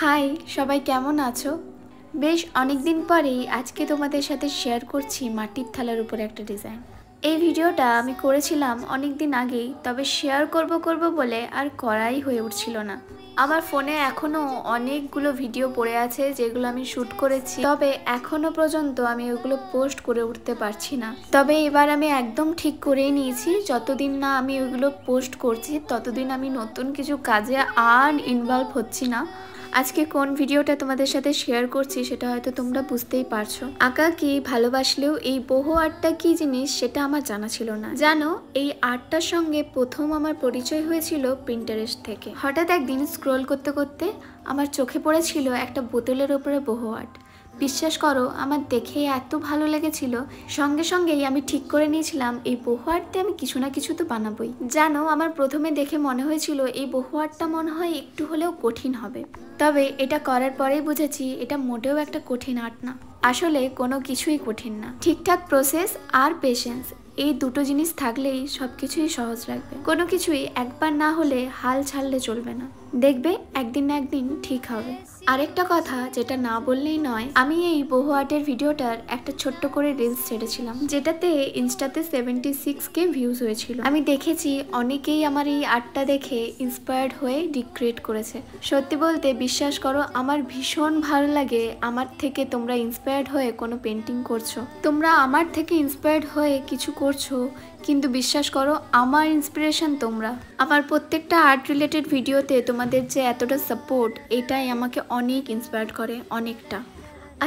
High সবাই কেমন আছো? বেশ অনেক দিন পরেই আজকে তোমাদের সাথে শেয়ার করছি মাটির থালার উপরে একটা ডিজাইন। এই ভিডিওটা আমি করেছিলাম অনেক দিন আগেই, তবে শেয়ার করব বলে আর করাই হয়ে উঠছিল না। আমার ফোনে এখনো অনেকগুলো ভিডিও পড়ে আছে যেগুলো আমি শ্যুট করেছি, তবে এখনো পর্যন্ত আমি ওগুলো পোস্ট করে উঠতে পারছি না। তবে এবার আমি একদম ঠিক করেই নিয়েছি, যতদিন না আমি ওগুলো পোস্ট করছি ততদিন আমি নতুন কিছু কাজে আর ইনভলভ হচ্ছি না। আজকে কোন ভিডিওটা তোমাদের সাথে শেয়ার করছি সেটা হয়তো তোমরা বুঝতেই পারছো। আঁকা কি ভালোবাসলেও এই বহু আর্টটা কি জিনিস সেটা আমার জানা ছিল না। জানো, এই আর্টটার সঙ্গে প্রথম আমার পরিচয় হয়েছিল পিন্টারেস্ট থেকে। হঠাৎ একদিন স্ক্রোল করতে করতে আমার চোখে পড়েছিল একটা বোতলের ওপরে বহু আর্ট। বিশ্বাস করো, আমার দেখে এত ভালো লেগেছিল, সঙ্গে সঙ্গেই আমি ঠিক করে নিয়েছিলাম এই বহু আর্টে আমি কিছু না কিছু তো বানাবোই। জানো, আমার প্রথমে দেখে মনে হয়েছিল এই বহু আর্টটা মনে হয় একটু হলেও কঠিন হবে, তবে এটা করার পরেই বুঝেছি এটা মোটেও একটা কঠিন আর্ট না। আসলে কোনো কিছুই কঠিন না, ঠিকঠাক প্রসেস আর পেশেন্স, এই দুটো জিনিস থাকলেই সব কিছুই সহজ লাগবে। কোনো কিছুই একবার না হলে হাল ছাড়লে চলবে না, দেখবে একদিন না একদিন ঠিক হবে। আরেকটা কথা যেটা না বললেই নয়, আমি এই বহু আর্টের ভিডিওটার একটা ছোট্ট করে রিলস ছেড়েছিলাম, যেটাতে ইনস্টাতে 76K ভিউজ হয়েছিল। আমি দেখেছি অনেকেই আমার এই আর্টটা দেখে ইন্সপায়ার্ড হয়ে রিক্রিয়েট করেছে। সত্যি বলতে বিশ্বাস করো, আমার ভীষণ ভালো লাগে আমার থেকে তোমরা ইন্সপায়ার্ড হয়ে কোনো পেন্টিং করছো, তোমরা আমার থেকে ইন্সপায়ার্ড হয়ে কিছু করছো, কিন্তু বিশ্বাস করো আমার ইন্সপিরেশন তোমরা। আমার প্রত্যেকটা আর্ট রিলেটেড ভিডিওতে তোমাদের যে এতটা সাপোর্ট, এটাই আমাকে অনেক ইন্সপায়ার করে, অনেকটা।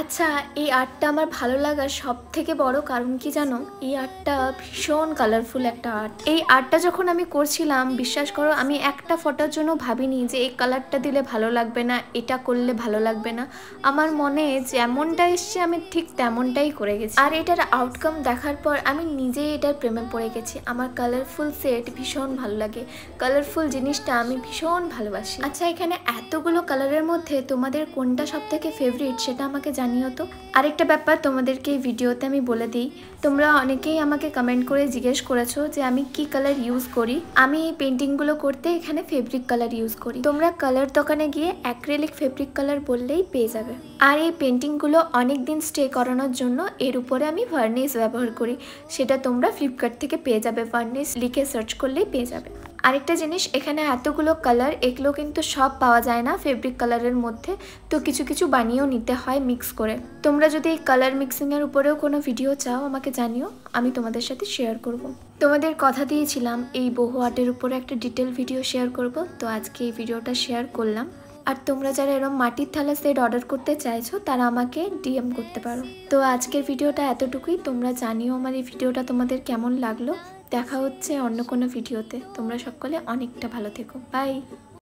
আচ্ছা, এই আর্টটা আমার ভালো লাগার সব থেকে বড় কারণ কি জানো? এই আর্টটা ভীষণ কালারফুল একটা আর্ট। এই আর্টটা যখন আমি করছিলাম, বিশ্বাস করো আমি একটা ফটোর জন্য ভাবিনি যে এই কালারটা দিলে ভালো লাগবে না, এটা করলে ভালো লাগবে না। আমার মনে যেমনটা এসছে আমি ঠিক তেমনটাই করে গেছি, আর এটার আউটকাম দেখার পর আমি নিজেই এটার প্রেমে পড়ে গেছি। আমার কালারফুল সেট ভীষণ ভালো লাগে, কালারফুল জিনিসটা আমি ভীষণ ভালোবাসি। আচ্ছা, এখানে এতগুলো কালারের মধ্যে তোমাদের কোনটা সব থেকে ফেভারিট সেটা আমাকে জানিও তো। আরেকটা ব্যাপার তোমাদেরকে এই ভিডিওতে আমি বলে দিই, তোমরা অনেকেই আমাকে কমেন্ট করে জিজ্ঞেস করেছো যে আমি কি কালার ইউজ করি। আমি এই পেন্টিংগুলো করতে এখানে ফেব্রিক কালার ইউজ করি। তোমরা কালার দোকানে গিয়ে অ্যাক্রিলিক ফেব্রিক কালার বললেই পেয়ে যাবে। আর এই পেন্টিংগুলো অনেক দিন স্টে করানোর জন্য এর উপরে আমি ভার্নিশ ব্যবহার করি, সেটা তোমরা ফ্লিপকার্ট থেকে পেয়ে যাবে, ভার্নিশ লিখে সার্চ করলেই পেয়ে যাবে। আরেকটা জিনিস, এখানে এতগুলো কালার, এগুলো কিন্তু সব পাওয়া যায় না ফেব্রিক কালারের মধ্যে, তো কিছু কিছু বানিয়েও নিতে হয় মিক্স করে। তোমরা যদি এই কালার মিক্সিংয়ের উপরেও কোনো ভিডিও চাও আমাকে জানিও, আমি তোমাদের সাথে শেয়ার করব। তোমাদের কথা দিয়েছিলাম এই বহু আর্টের উপরে একটা ডিটেল ভিডিও শেয়ার করব, তো আজকে এই ভিডিওটা শেয়ার করলাম। আর তোমরা যারা এরকম মাটির থালা সেট অর্ডার করতে চাইছো তারা আমাকে ডিএম করতে পারো। তো আজকের ভিডিওটা এতটুকুই, তোমরা জানিও আমার এই ভিডিওটা তোমাদের কেমন লাগলো। দেখা হচ্ছে অন্য কোনো ভিডিওতে। তোমরা সকলে অনেকটা ভালো থেকো, বাই।